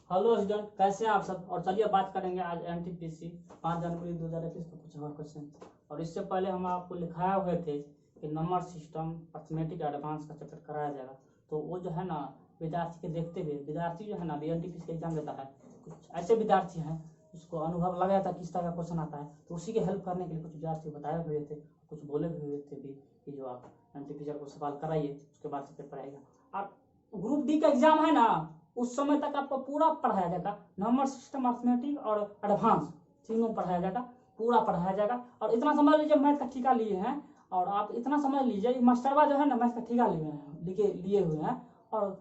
Hello student, कैसे हैं आप सब। और चलिए बात करेंगे आज एनटीपीसी 5 जनवरी 2021 का कुछ और क्वेश्चन। और इससे पहले हम आपको लिखाए हुए थे कि नंबर सिस्टम अर्थमेटिक एडवांस का चैप्टर कराया जाएगा। तो वो जो है ना, विद्यार्थी के देखते हुए, विद्यार्थी जो है ना एनटीपीसी का एग्जाम देता है, कुछ ऐसे विद्यार्थी हैं उसको अनुभव लगा था किस तरह का क्वेश्चन आता है, तो उसी की हेल्प करने के लिए कुछ विद्यार्थी बताए हुए थे, कुछ बोले हुए थे भी कि जो आप एनटीपीसी को सवाल कराइए, उसके बाद से पेपर आएगा। आप ग्रुप डी का एग्जाम है ना, उस समय तक आपको पूरा पढ़ाया जाएगा, नंबर सिस्टम अर्थमेटिक और एडवांस तीनों पढ़ाया जाएगा, पूरा पढ़ाया जाएगा। और इतना समझ लीजिए मैथ का ठेका लिए हैं, और आप इतना समझ लीजिए मास्टरवा जो है ना मैथ का ठेका लिए हुए हैं। और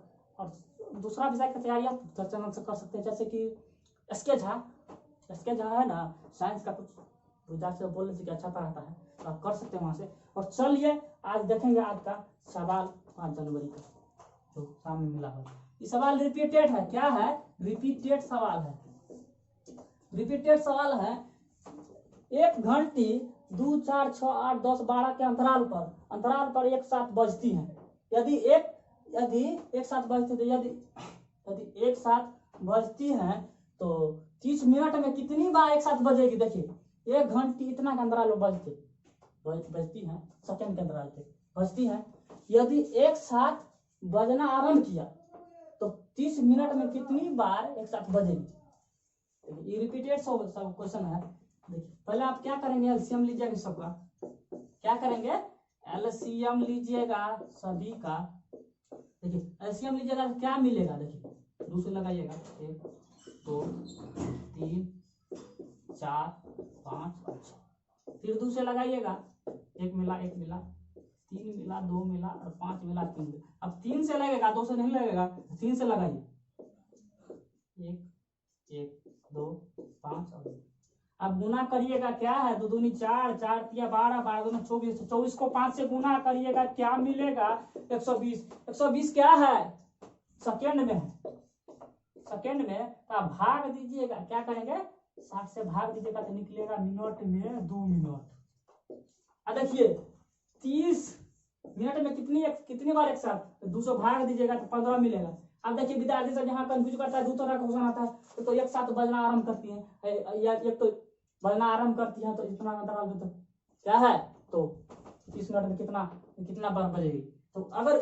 दूसरा विषय की तैयारी आप चैनल से कर सकते हैं, जैसे कि एसके झा है ना, साइंस का कुछ विद्यार्थी बोल रहे थे कि अच्छा पढ़ाता है, तो आप कर सकते हैं वहां से। और चलिए आज देखेंगे आज का सवाल 5 जनवरी का जो सामने मिला है। ये सवाल रिपीटेड है, क्या है? रिपीटेड सवाल है। रिपीटेड सवाल है, एक घंटी 2, 4, 6, 8, 10, 12 के अंतराल पर एक साथ बजती है। यदि एक साथ बजती है, यदि एक साथ बजती है तो 30 मिनट में कितनी बार एक साथ बजेगी? देखिए, एक घंटी इतना के अंतराल में बजती है, सेकंड के अंतराल पे बजती है। यदि एक साथ बजना आरंभ किया तो 30 मिनट में कितनी बार एक साथ बजेगी? ये रिपीटेड सब क्वेश्चन है। देखिए, पहले आप क्या करेंगे, एलसीएम लीजिएगा सबका। क्या करेंगे? एलसीएम लीजिएगा सभी का। देखिए, एलसीएम लीजिएगा तो क्या मिलेगा? देखिए, दूसरे लगाइएगा, 1, 2, 3, 4, 5 और 6। फिर दूसरे लगाइएगा, 1 मिला, 3 मिला, 2 मिला और 5 मिला, 3 मिला। अब 3 से लगेगा, 2 से नहीं लगेगा, 3 से लगाइए, 1, 2, 5 और 2। अब गुना करिएगा, क्या है? 2 दूनी 4, 4 तिया 12, 12 दूना 24, 24 को 5 से गुना करिएगा, क्या मिलेगा? 120। 120 क्या है? सेकेंड में है, सेकेंड में। तो आप भाग दीजिएगा, क्या करेंगे? 60 से भाग दीजिएगा तो निकलेगा मिनट में 2 मिनट। अब देखिए, 30 मिनट में कितनी बार एक साथ? 200 भाग दीजिएगा तो 15 मिलेगा। अब देखिए, विद्यार्थी से जहाँ कंफ्यूज करता है, 2 तरह का क्वेश्चन आता है, तो एक साथ बजना आरंभ करती है, या एक तो बजना आरंभ करती है तो इतना अंतराल तो क्या है, तो 30 मिनट में कितना बार बजेगी। तो अगर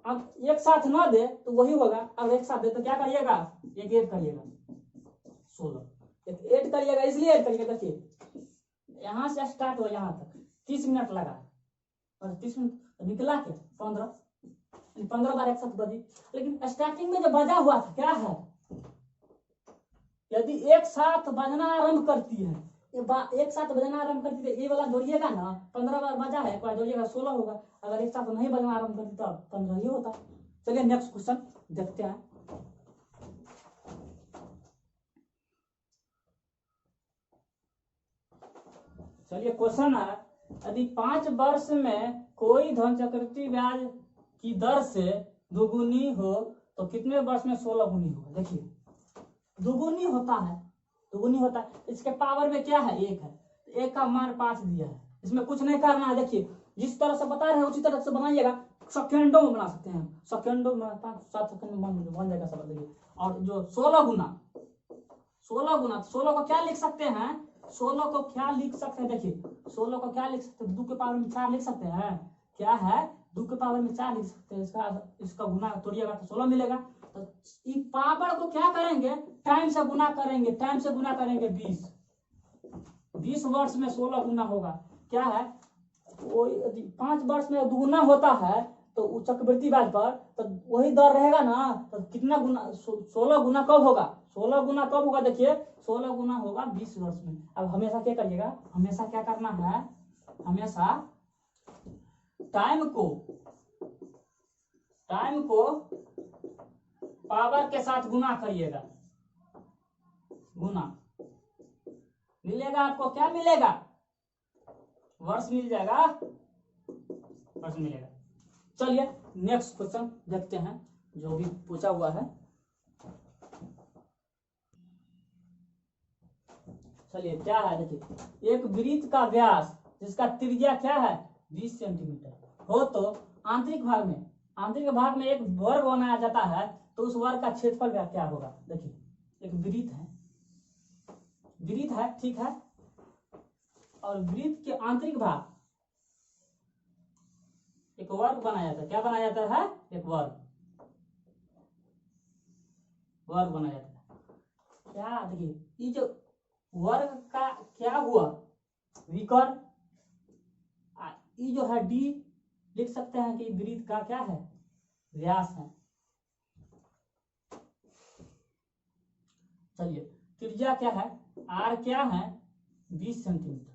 अब एक साथ ना दे तो वही होगा, अगर एक साथ दे तो क्या करिएगा? एक ऐड करिएगा, 16 एक ऐड करिएगा, इसलिए ऐड करिएगा। देखिए, यहाँ से स्टार्ट हो यहाँ तक 30 मिनट लगा, और 30 मिनट निकला के 15 बार एक साथ बजी। लेकिन स्टार्टिंग में जो बजा हुआ था, क्या है? यदि एक साथ बजना आरंभ करती है, एक साथ बजना आरंभ करती है, ये वाला जोड़िएगा ना, 15 बार बजा है, एक बार जोड़िएगा 16 होगा। अगर एक साथ नहीं बजना आरंभ करती तो 15 ही होता। चलिए नेक्स्ट क्वेश्चन देखते हैं। चलिए, क्वेश्चन है, यदि 5 वर्ष में कोई धन चक्रवृद्धि ब्याज की दर से दुगुनी हो तो कितने वर्ष में 16 गुनी होगा? देखिए, दुगुनी होता है, इसके पावर में क्या है? 1 है, तो 1 का मान 5 दिया है, इसमें कुछ नहीं करना है। देखिए, जिस तरह से बता रहे हैं उसी तरह से बनाइएगा, सेकेंडों में बना सकते हैं, सेकेंडों में 5-7 सेकंड में बन जाएगा सब। देखिए, और जो 16 गुना 16 को क्या लिख सकते हैं? 16 को क्या लिख सकते हैं? देखिए, 16 को क्या लिख सकते हैं? 2 के पावर में 4 लिख सकते हैं। क्या है? 2 के पावर में 4 लिख सकते हैं। इसका गुना तोड़िएगा तो 16 मिलेगा। तो इस पावर को क्या करेंगे? टाइम से गुना करेंगे 20 वर्ष में 16 गुना होगा। क्या है? 5 वर्ष में दुगुना होता है तो चक्रवृद्धि ब्याज पर तो वही दर रहेगा ना, तो कितना गुना? 16 गुना कब होगा? 16 गुना कब होगा? देखिए, 16 गुना होगा 20 वर्ष में। अब हमेशा क्या करिएगा? हमेशा क्या करना है? हमेशा टाइम को पावर के साथ गुना करिएगा, गुना मिलेगा आपको, क्या मिलेगा? वर्ष मिल जाएगा, वर्ष मिलेगा। चलिए नेक्स्ट क्वेश्चन देखते हैं जो भी पूछा हुआ है। चलिए, क्या है? देखिए, एक वृत्त का व्यास जिसका त्रिज्या क्या है? 20 सेंटीमीटर हो तो आंतरिक भाग में एक वर्ग बनाया जाता है, तो उस वर्ग का क्षेत्रफल क्या होगा? देखिए, एक वृत्त है, ठीक है, और वृत्त के आंतरिक भाग एक वर्ग बनाया जाता है। क्या बनाया जाता है? एक वर्ग बनाया जाता है। क्या देखिए, ये जो वर्ग का क्या हुआ, विकर्ण, ये जो है डी लिख सकते हैं कि वृत्त का क्या है, व्यास है। चलिए, त्रिज्या क्या है, आर क्या है, 20 सेंटीमीटर।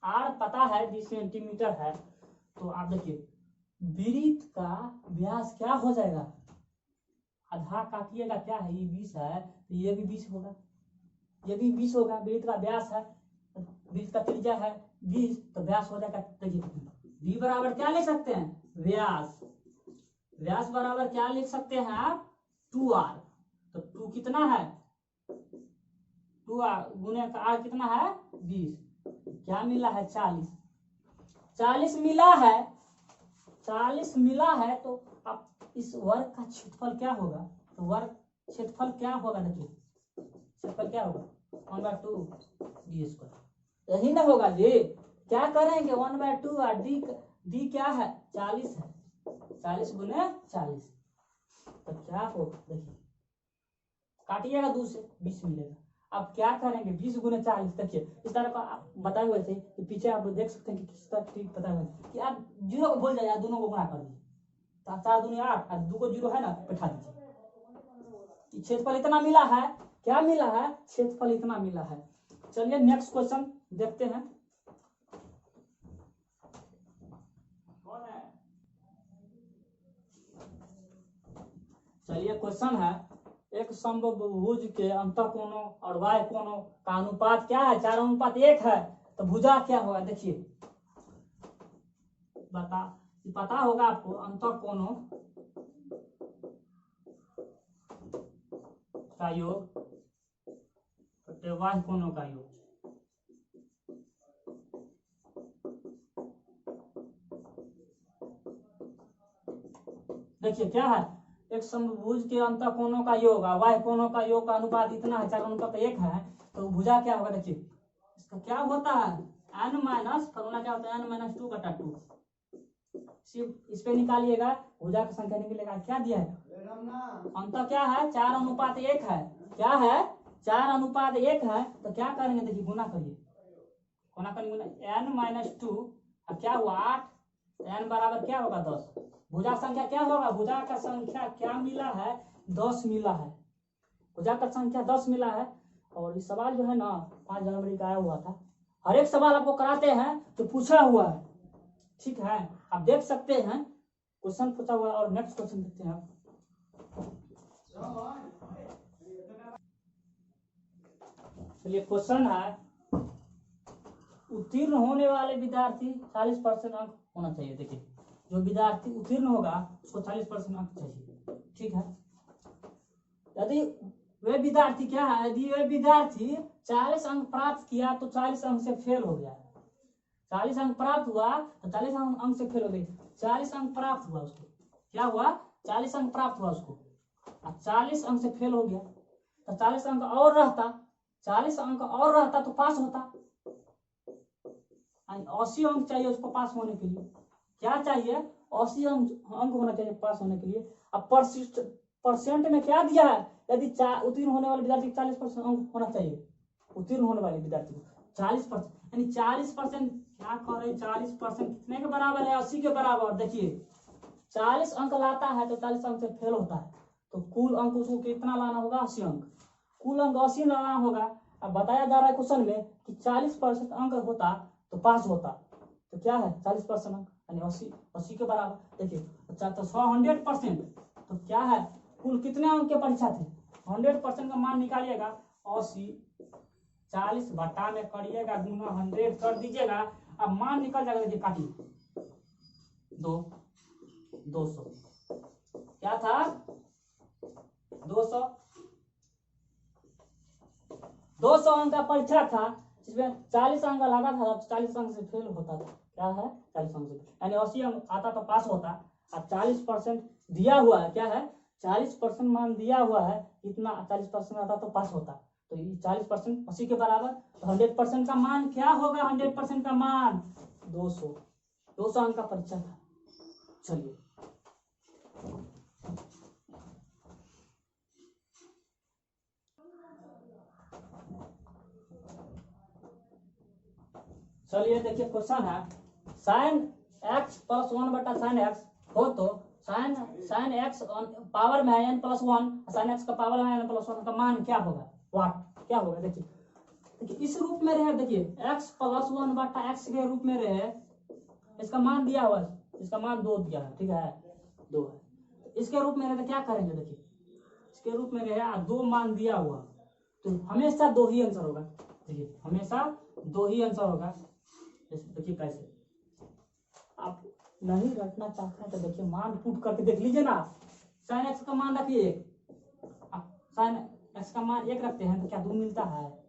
आर पता है 20 सेंटीमीटर है, तो आप देखिए वृत्त का व्यास क्या हो जाएगा, आधा काटिएगा, क्या है ये 20 है, तो ये भी 20 होगा, ये भी 20 होगा। वृत्त का व्यास है, वृत्त का त्रिज्या है 20, तो व्यास हो जाएगा। देखिए v बराबर क्या लिख सकते हैं, व्यास बराबर क्या लिख सकते हैं आप, 2r। तो 2 कितना है, 2r गुने का r कितना है, 20, क्या मिला है, 40 मिला है, 40 मिला है। तो अब इस वर्ग का क्षेत्रफल क्या होगा, तो वर्ग क्षेत्रफल क्या होगा, देखिए क्षेत्रफल क्या होगा, 1/2 d स्क्वायर, यही ना होगा जी। क्या करेंगे, 1/2 और डी क्या है, 40 है, 40 गुने 40, तो क्या होगा, देखिए काटिएगा 2 से 20 मिलेगा। अब क्या करेंगे, 20 गुने 40, देखिए इस तरह का आप बताए हुए थे कि पीछे आप देख सकते हैं कि किस तरह ठीक पता हुआ है कि आप 0 को भूल जाइए, दोनों को गुणा कर दीजिए, 4 दूनी 8 और 2 को 0 है ना, बैठा दीजिए। क्षेत्रफल इतना मिला है, क्या मिला है, क्षेत्रफल इतना मिला है। चलिए नेक्स्ट क्वेश्चन देखते हैं। चलिए क्वेश्चन है, एक समभुज के अंतःकोणों और वाह्य कोणों का अनुपात क्या है, 4:1 है, तो भुजा क्या होगा, देखिए पता होगा आपको, अंतःकोणों का योग वाह्य कोणों का योग। देखिए क्या है, एक समभुज के अंतःकोणों का योग और वाह्य कोणों का योग का अनुपात इतना है, 4:1 है, तो भुजा क्या होगा, देखिए इसका क्या होता है, n माइनस फॉर्मूला क्या होता है, n-2/2। सिर्फ इस पे निकालिएगा, भुजा की संख्या निकलेगा, क्या दिया है, अंत क्या है, 4:1 है, क्या है, 4:1 है, तो क्या करेंगे, देखिए गुना करिए, n-2 अब क्या हुआ 8, n बराबर क्या होगा 10। भुजा संख्या क्या होगा, भुजा का संख्या क्या मिला है, 10 मिला है, भुजा का संख्या 10 मिला है। और इस सवाल जो है ना 5 जनवरी का आया हुआ था, हर एक सवाल आपको कराते हैं तो पूछा हुआ है, ठीक है, आप देख सकते हैं क्वेश्चन पूछा हुआ है। और नेक्स्ट क्वेश्चन देखते हैं आप। चलिए क्वेश्चन है, उत्तीर्ण होने वाले विद्यार्थी 40% अंक होना चाहिए। देखिए जो विद्यार्थी उत्तीर्ण होगा उसको 40% अंक चाहिए, ठीक है। यदि वे विद्यार्थी क्या है, यदि वे विद्यार्थी 40 अंक प्राप्त किया तो 40 अंक से फेल हो गया, 40 अंक प्राप्त हुआ तो 40 अंक से फेल हो गई। 40 अंक प्राप्त हुआ उसको, क्या हुआ, 40 अंक प्राप्त हुआ उसको, 40 अंक से फेल हो गया, तो 40 अंक और रहता, 40 अंक और रहता तो पास होता। 80 अंक चाहिए उसको पास होने के लिए, क्या चाहिए, 80 अंक होना चाहिए पास होने के लिए। अब परसेंट में क्या दिया है, यदि उत्तीर्ण होने वाले विद्यार्थी 40% अंक होना चाहिए, उत्तीर्ण होने वाले विद्यार्थी को 40%, यानी 40% क्या करे, 40% कितने के बराबर है, 80 के बराबर। देखिए 40 अंक लाता है तो 40 अंक से फेल होता है, तो कुल अंक उसको कितना लाना होगा, 80 अंक, कुल अंक 80 लाना होगा। अब बताया जा रहा है क्वेश्चन में कि 40% अंक होता तो पास होता, तो क्या है 40% अंक यानी 80 के बराबर। देखिए तो 100% तो क्या है, कुल कितने अंक के परीक्षा थे, 100% का मान निकालिएगा, 80 40 बटा में करिएगा, गुना 100 कर दीजिएगा, अब मान निकल जाएगा। देखिए काटिए 200 क्या था, 200 अंक का परीक्षा था, जिसमें 40 अंक लगा था, 40 अंक से फेल होता था, क्या है 40 अंक से, यानी 80 अंक आता तो पास होता। अब 40% दिया हुआ है, क्या है 40% मान दिया हुआ है, इतना 40% आता तो पास होता, तो ये 40% 80 के बराबर, तो 100% का मान क्या होगा? 100% का मान 200 अंक का परीक्षा था। चलिए देखिए क्वेश्चन है, sine x plus 1/sin x हो तो साइन एक्स पावर में है n+1, साइन एक्स का पावर में है n+1 का मान क्या होगा? वाट क्या होगा? देखिए इस रूप में रहे, देखिए x + 1/x के रूप में रहे, इसका मान दिया हुआ है, इसका मान 2 दिया है, ठीक है 2 है, इसके रूप में रहे तो क्या करेंगे? देखिए इसके रूप में रहे 2 मान दिया हुआ, तो हमेशा 2 ही आंसर होगा। देखिए हमेशा 2 ही आंसर होगा। देखिए कैसे, आप नहीं रखना चाहते हैं तो देखिए मान पुट करके देख लीजिए ना। साइन एक्स का मान रखिए, साइन एक्स का मान 1 रखते हैं तो क्या 2 मिलता है?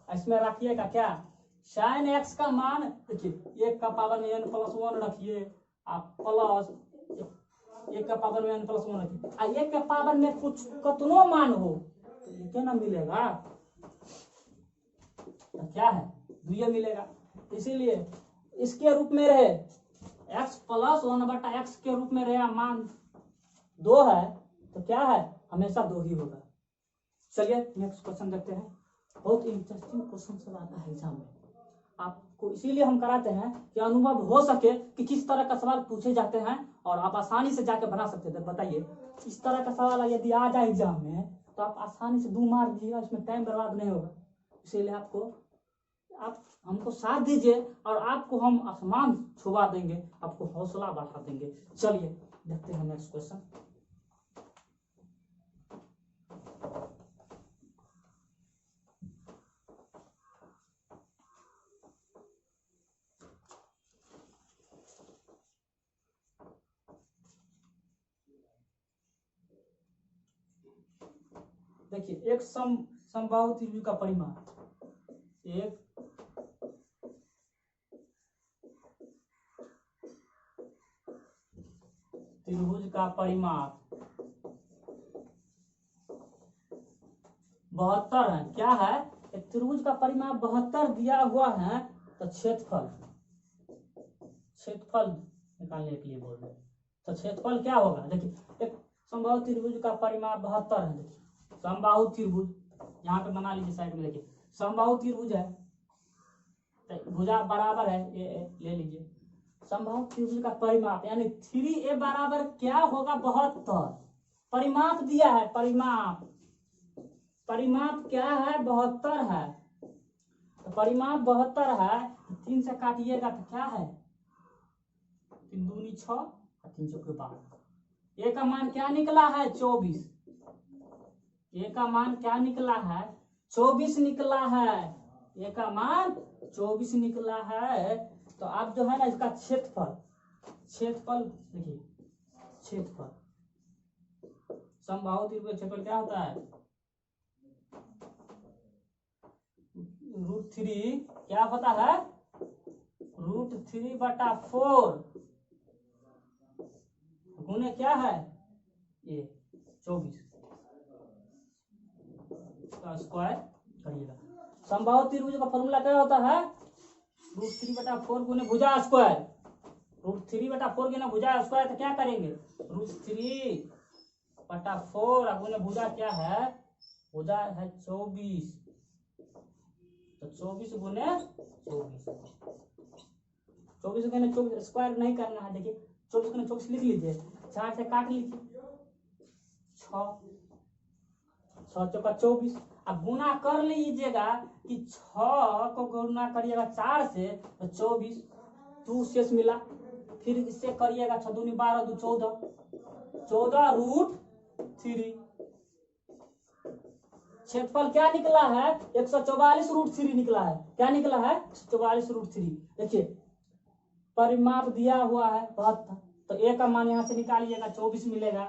इसमें रखिएगा क्या? साइन एक्स का मान देखिए 1 का पावर में n+1 रखिए, आप प्लस 1 का पावर में n+1 रखिए, 1 के पावर में कुछ कतनो मान हो तो ये क्या ना मिलेगा? तो क्या है? 2 मिलेगा। इसीलिए इसके रूप में रहे x + 1/x के रूप में रहे मान 2 है, तो क्या है? हमेशा 2 ही होगा। चलिए नेक्स्ट क्वेश्चन देखते हैं। बहुत इंटरेस्टिंग क्वेश्चन सब आता है एग्जाम में, आपको इसीलिए हम कराते हैं कि अनुभव हो सके कि किस तरह का सवाल पूछे जाते हैं और आप आसानी से जाके बना सकते हैं। बताइए इस तरह का सवाल यदि आ जाए एग्जाम में तो आप आसानी से 2 मार दीजिएगा, इसमें टाइम बर्बाद नहीं होगा। इसीलिए आप हमको साथ दीजिए और आपको हम आसमान छुआ देंगे, आपको हौसला बढ़ा देंगे। चलिए देखते हैं नेक्स्ट क्वेश्चन। देखिए एक समबाहु त्रिभुज का परिमाप, एक त्रिभुज का परिमाप 72 है। क्या है? एक त्रिभुज का परिमाप 72 दिया हुआ है, तो क्षेत्रफल निकालने के लिए बोल रहे हैं, तो क्षेत्रफल क्या होगा? देखिए एक समबाहु त्रिभुज का परिमाप 72 है। देखिए समबाहु त्रिभुज यहाँ पे बना लीजिए साइड में, देखिए समबाहु त्रिभुज है, भुजा बराबर है, ये ले लीजिए। समबाहु त्रिभुज का परिमाप यानी 3a बराबर क्या होगा? 72। परिमाप दिया है, परिमाप क्या है? 72 है। तो परिमाप 72 है, 3 से काटिएगा तो क्या है? 3 दूनी 6 और 3 चौके 12। ए का मान क्या निकला है? 24। ए का मान क्या निकला है? 24 निकला है। ए का मान 24 निकला है। तो आप जो है ना इसका क्षेत्रफल देखिए, क्षेत्रफल समबाहु त्रिभुज क्षेत्रफल क्या होता है? √3 क्या होता है? √3/4 गुने क्या है? ये 24 का स्क्वायर करिएगा। समबाहु त्रिभुज का फॉर्मूला क्या होता है? √3/4 गुने भुजा स्क्वायर। √3/4 गुने भुजा स्क्वायर, तो क्या करेंगे? √3/4 गुने भुजा क्या है? भुजा है 24, तो 24 गुने 24 गुने 24 स्क्वायर नहीं करना है। देखिए 24 गुने 24 लिख लीजिए, 4 से काट लीजिए, 6 चौका 24। अब गुना कर लीजिएगा कि 6 को गुना करिएगा 4 से तो 24, 2 शेष मिला, फिर इससे करिएगा 6 दूनी 12, 2 14 √3। क्षेत्रफल क्या निकला है? 144 √3 निकला है। क्या निकला है? 144 √3। देखिए परिमाप दिया हुआ है 72, तो ए का मान यहाँ से निकालिएगा 24 मिलेगा।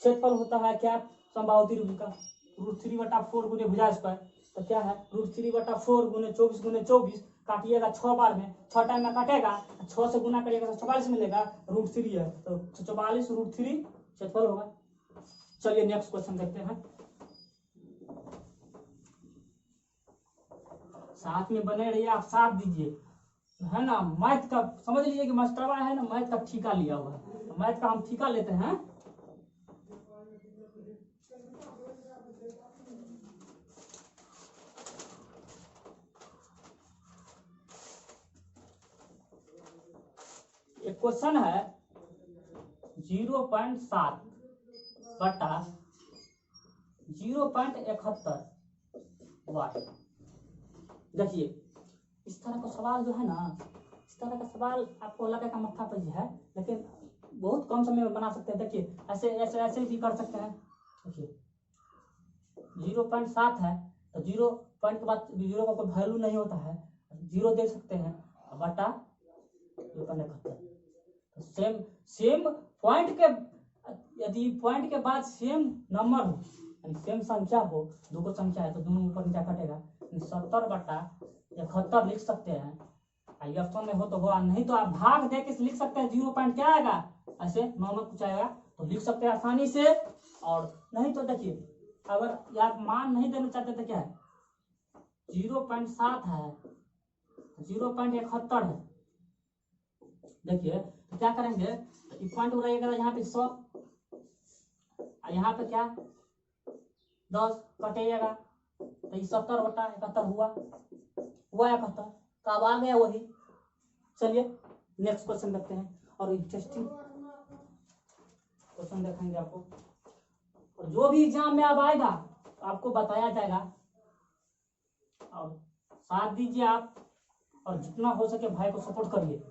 क्षेत्रफल होता है क्या? समबाहु त्रिभुज का √3/4 गुने भुजा स्क्वायर, तो क्या है? √3/4 गुने 24 गुने 24, काटिएगा 6 बार में, 6 टाइम में काटेगा, 6 से गुना करिएगा तो 44 मिलेगा, √3 है, तो 44 √3 क्षेत्रफल होगा। चलिए नेक्स्ट क्वेश्चन देखते हैं। साथ में बने रहिए, आप साथ दीजिए, है ना। मैथ का समझ लीजिए कि मास्टरवा है ना, मैथ का ठेका लिया हुआ है, मैथ का हम ठेका लेते हैं। एक क्वेश्चन है 0.7 बटा 0.71 वाट। देखिए इस तरह का सवाल जो है ना, इस तरह का सवाल आपको लगेगा मत्था पे है, लेकिन बहुत कम समय में बना सकते हैं। देखिए ऐसे ऐसे ऐसे भी कर सकते हैं। देखिए 0.7 है तो 0 पॉइंट के बाद 0 का कोई वैल्यू नहीं होता है, 0 दे सकते हैं बटा 0.71। तो सेम सेम पॉइंट के, यदि पॉइंट के बाद सेम नंबर हो, यानी सेम संख्या हो, दो को संख्या है तो दोनों ऊपर नीचे कटेगा, 70 बटा 71 लिख सकते हैं। ये ऑप्शन में हो तो हो, नहीं तो आप भाग दे के लिख सकते हैं। 0 पॉइंट क्या आएगा, ऐसे नॉर्मल कुछ आएगा तो लिख सकते हैं आसानी से। और नहीं तो देखिए अगर आप मान नहीं देना चाहते तो क्या है, 0.7 है, 0.71 है। देखिए तो क्या करेंगे, तो पॉइंट रहेगा यहाँ पे 100, यहाँ पे क्या 10 कटेगा, तो 70 बटा 71 हुआ 71, तो अब आ गया वही। चलिए नेक्स्ट क्वेश्चन देखते हैं, और इंटरेस्टिंग क्वेश्चन देखेंगे आपको, और जो भी एग्जाम में अब आएगा आपको बताया जाएगा। और साथ दीजिए आप, और जितना हो सके भाई को सपोर्ट करिए।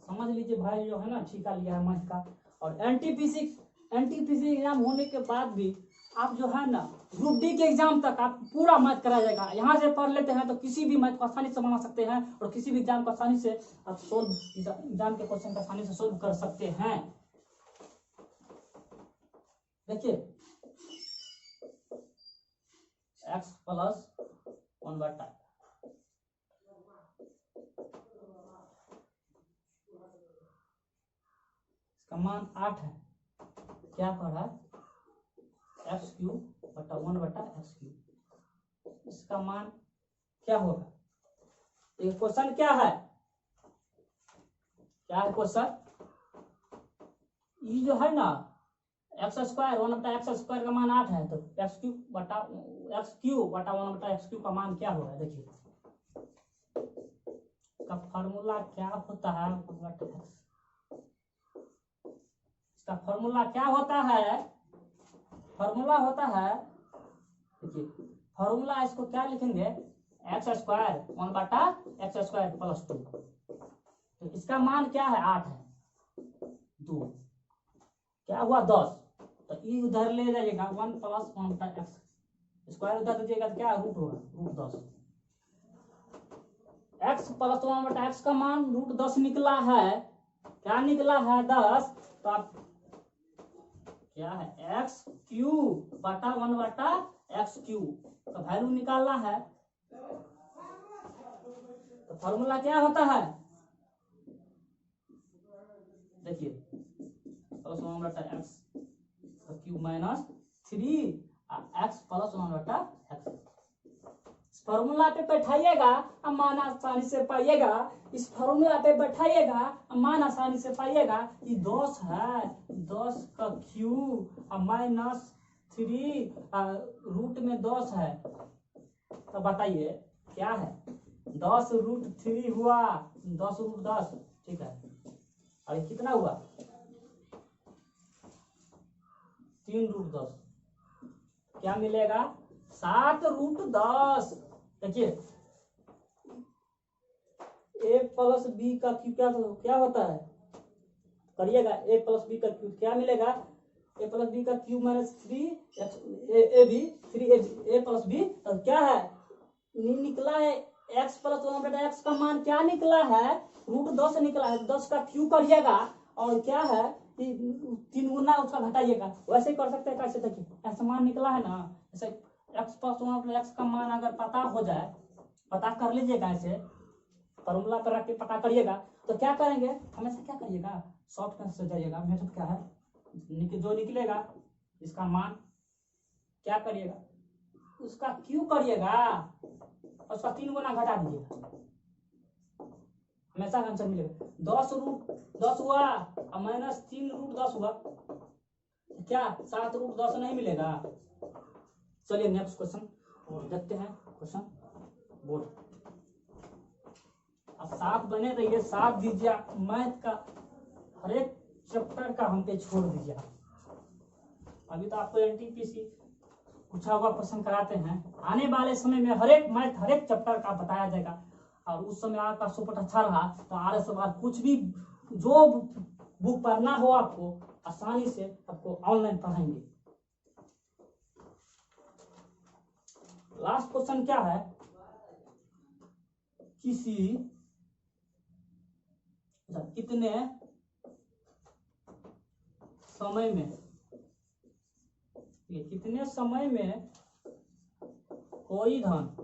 समझ लीजिए भाई जो है ना ठेका लिया है मैथ का। और एनटीपीसी एग्जाम होने के बाद भी आप जो है ना ग्रुप डी के एग्जाम तक आप पूरा मैथ कराया जाएगा। यहाँ से पढ़ लेते हैं तो किसी भी मैथ को आसानी से बना सकते हैं, और किसी भी एग्जाम को आसानी से आप सोल्व, एग्जाम के क्वेश्चन को आसानी से सोल्व कर सकते हैं। देखिए x प्लस 1 बटा, इसका मान 8 है, क्या पढ़ा, एक्स क्यूब बटा 1 बटा एक्स क्यूब। इसका मान क्या होगा, ये क्वेश्चन क्या है, क्या है क्वेश्चन, ये जो है ना एक्स स्क्वायर 1 बटा एक्स स्क्वायर का मान 8 है, तो एक्स क्यूब बटा 1 बटा एक्स क्यूब का मान क्या होगा। देखिए इसका फॉर्मूला क्या होता है, इसका फॉर्मूला क्या होता है, फॉर्मूला होता है, देखिए फॉर्मूला इसको क्या लिखेंगे, एक्स स्क्वायर 1 बटा एक्स स्क्वायर प्लस 2। तो इसका मान क्या है, 8 है, 2 क्या हुआ 10, तो ई उधर ले जाइएगा, 1 प्लस 1 बटा एक्स स्क्वायर उधर दीजिएगा तो क्या रूट होगा, रूट 10। एक्स प्लस 1 बटा एक्स का मान रूट 10 निकला है, क्या निकला है 10, तो आप क्या है एक्स क्यूब बटा 1 बटा एक्स क्यूब का वैल्यू निकालना है। तो फॉर्मूला क्या होता है, देखिए प्लस 1 बटा x cube minus 3 x plus 1 बटा एक्स। इस फॉर्मूला पे बैठाइएगा, मान आसानी से पाइएगा। इस फॉर्मूला पे बैठाइएगा, मान आसानी से पाइएगा। ये 10 है, 10 का क्यूब माइनस 3 रूट में 10 है, तो बताइए क्या है, 10 रूट 3 हुआ, 10 रूट 10, ठीक है। और ये कितना हुआ, 3 रूट 10, क्या मिलेगा 7 रूट 10। देखिए ए प्लस बी का क्यूब क्या होता है, करिएगा, ए प्लस बी का क्यूब क्या मिलेगा, ए प्लस बी का cube minus 3 A B 3 A plus B, तो क्या है निकला है एक्स प्लस 1 बटा एक्स का मान क्या निकला है, रूट 10 निकला है। 10 का क्यूब करिएगा और क्या है 3 गुना उसका घटाइएगा, वैसे कर सकते हैं। कैसे, देखिए ऐसा मान निकला है ना, जैसे एक्स प्लस 1 बटा एक्स का मान अगर पता हो जाए, पता कर लीजिएगा, ऐसे फॉर्मूला पर रख के पता करिएगा, तो क्या करेंगे, हमेशा क्या करिएगा, शॉर्ट कट से जाइएगा। मेथड क्या है, जो निकलेगा इसका मान क्या करिएगा, उसका क्यू करिएगा और उसका 3 गुना घटा दीजिएगा, हमेशा आंसर मिलेगा। 10 हुआ और -3 √10 हुआ, क्या 7 √10 नहीं मिलेगा? चलिए नेक्स्ट क्वेश्चन देखते हैं। क्वेश्चन बोर्ड, अब साथ बने रहिए, साथ दीजिए, मैथ का हर एक चैप्टर का हम पे छोड़ दीजिए। अभी तो आपको एनटीपीसी पूछा हुआ क्वेश्चन कराते हैं, आने वाले समय में हर एक मैथ हर एक चैप्टर का बताया जाएगा। और उस समय आपका सपोर्ट अच्छा रहा तो आर सवाल कुछ भी जो बुक पढ़ना हो आपको आसानी से आपको ऑनलाइन पढ़ाएंगे। लास्ट क्वेश्चन क्या है, कितने समय में, कितने समय में कोई धन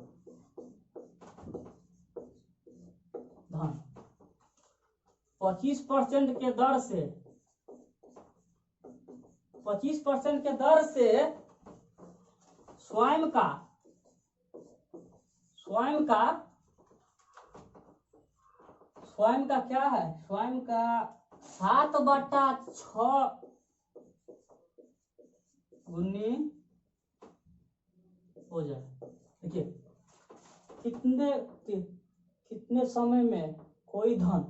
25% के दर से 25% के दर से स्वयं का 7/6 गुनी हो जाए। देखिए कितने समय में कोई धन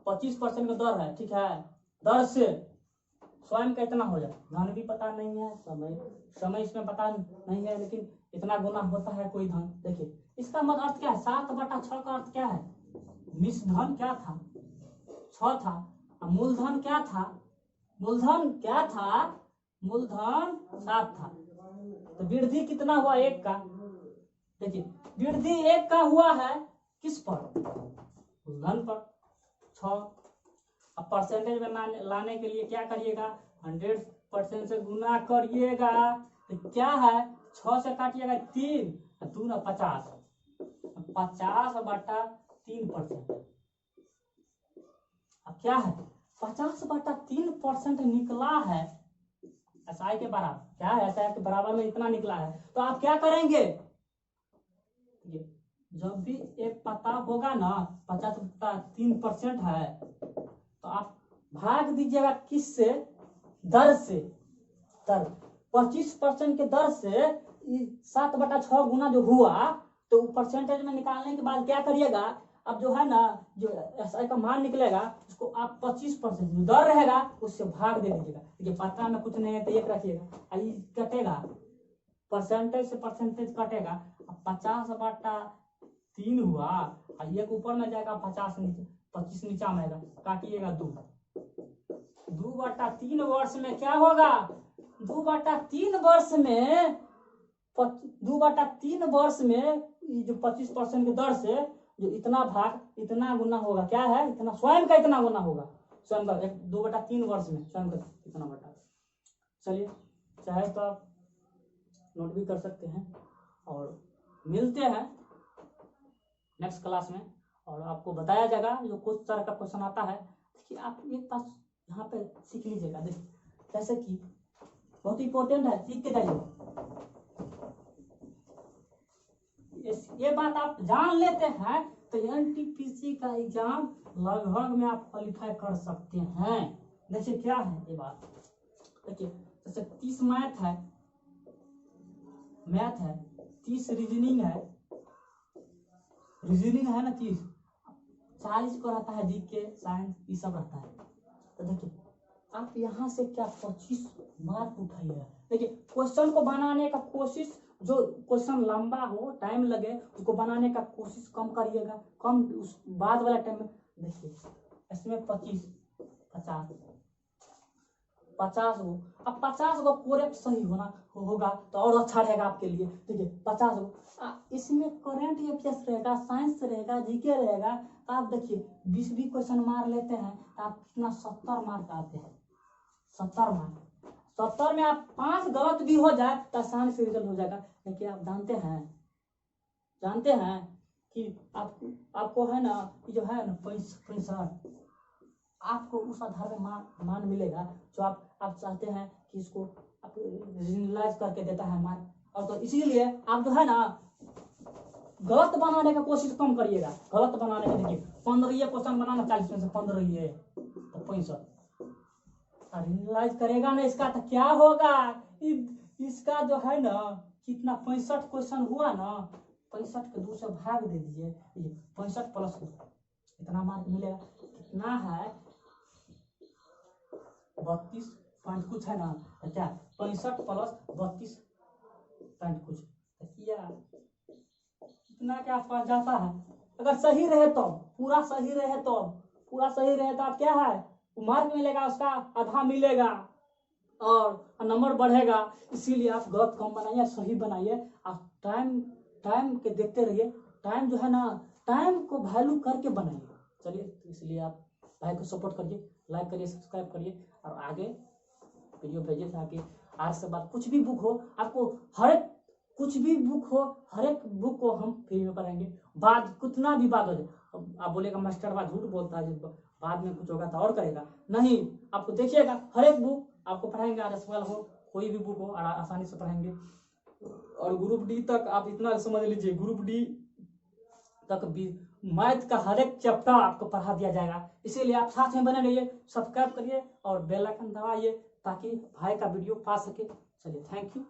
25% का दर है, ठीक है, दर से स्वयं का इतना हो जाए। धन भी पता नहीं है, समय इसमें पता नहीं है, लेकिन इतना गुना होता है कोई धन। देखिए इसका मतलब अर्थ क्या है, 7/6 का अर्थ क्या है, मिश्रधन क्या था, 6 था, मूलधन क्या था, मूलधन 7 था। तो वृद्धि कितना हुआ, 1 का। देखिए वृद्धि 1 का हुआ है किस पर, मूलधन पर 6। अब परसेंटेज में लाने के लिए क्या करिएगा, 100% से गुना करिएगा। तो क्या है, 6 से काटिएगा 3, 2 × 50, 50/3%। अब क्या है, 50/3% निकला है एसआई के बराबर। क्या है, एसआई के बराबर में इतना निकला है। तो आप क्या करेंगे, जब भी एक पता होगा ना 50/3% है, तो आप भाग दीजिएगा किससे, दर से। दर 25% के दर से 7/6 गुना जो हुआ, तो परसेंटेज में निकालने के बाद क्या करिएगा, अब जो है ना, जो एसआई का मान निकलेगा उसको आप 25% जो दर रहेगा उससे भाग दे दीजिएगा। देखिए पता में कुछ नहीं है तो 1 रखिएगा, कटेगा, परसेंटेज से परसेंटेज कटेगा। 50/3 हुआ और 1 ऊपर में जाएगा, 25 नीचा में आएगा, काटिएगा 2। 2/3 वर्ष में क्या होगा, 2/3 वर्ष में 2/3 वर्ष में जो 25% की दर से जो इतना भाग इतना गुना होगा, क्या है, इतना स्वयं का इतना गुना होगा, स्वयं का 2/3 वर्ष में स्वयं का इतना बटा। चलिए चाहे तो आप नोट भी कर सकते हैं, और मिलते हैं नेक्स्ट क्लास में, और आपको बताया जाएगा जो कुछ तरह का क्वेश्चन आता है। देखिए आप एक बात यहाँ पे सीख लीजिएगा, देखिए जैसे कि बहुत इंपॉर्टेंट है, सीख के जाइए। ये बात आप जान लेते हैं तो एनटीपीसी का एग्जाम लगभग में आप क्वालिफाई कर सकते हैं। देखिए क्या है ये बात, देखिए जैसे 30 मैथ है, 30 रीजनिंग है ना 30, 40 को रहता है जीके, साइंस, ये सब रहता है। तो देखिए आप यहाँ से क्या 25 मार्क उठाइएगा। देखिए क्वेश्चन को बनाने का कोशिश, जो क्वेश्चन लंबा हो, टाइम लगे, उसको बनाने का कोशिश कम करिएगा, कम उस बाद वाला टाइम में। देखिए इसमें 50 गो, अब 50 गो करेक्ट सही होगा तो और अच्छा रहेगा आपके लिए। देखिए 50 गो, इसमें करंट अफेयर्स रहेगा, साइंस रहेगा, जीके रहेगा। आप देखिए 20 भी क्वेश्चन मार लेते हैं तो आप कितना 70 मार्क आते हैं, 70 मार्क। 70 में आप 5 गलत भी हो जाए तो आसान से रिजल्ट हो जाएगा। लेकिन आप जानते हैं कि आपको है ना, जो है ना 65 आपको उस आधार में मान मिलेगा जो आप चाहते हैं कि इसको आप रियलाइज करके देता है मान। और तो इसीलिए आप जो है ना गलत बनाने का कोशिश कम करिएगा। गलत बनाने का देखिए 15 क्वेश्चन बनाना 40 में से 15 तो 65 रियलाइज करेगा ना इसका तो क्या होगा। इसका जो है ना कितना 65 क्वेश्चन हुआ ना 65 के 2 से भाग दे दीजिए 65 प्लस इतना मार्क मिलेगा। कितना है 32 पॉइंट कुछ है ना क्या 65 प्लस 32 पॉइंट कुछ किया इतना के आसपास जाता है। अगर सही रहे तो पूरा सही रहे तो आप क्या है मार्क मिलेगा उसका आधा मिलेगा और नंबर बढ़ेगा। इसीलिए आप गलत कम बनाइए सही बनाइए। आप टाइम के देखते रहिए। टाइम जो है ना टाइम को वैल्यू करके बनाइए। चलिए इसलिए आप भाई को सपोर्ट करिए, लाइक करिए, सब्सक्राइब करिए और आगे वीडियो भेजिए ताकि आज से बाद कुछ भी बुक हो आपको हर एक बुक को हम फ्री में पढ़ाएंगे। बाद कितना भी बात हो जाए आप बोलेगा मास्टर बाद झूठ बोलता है बाद में कुछ होगा तो और करेगा नहीं। आपको देखिएगा हर एक बुक आपको पढ़ाएंगे। आज सवाल हो कोई भी बुक हो आसानी से पढ़ाएंगे। और ग्रुप डी तक आप इतना समझ लीजिए ग्रुप डी तक भी मैथ का हर एक चैप्टर आपको पढ़ा दिया जाएगा। इसीलिए आप साथ में बने रहिए, सब्सक्राइब करिए और बेल आइकन दबाइए ताकि भाई का वीडियो पा सके। चलिए थैंक यू।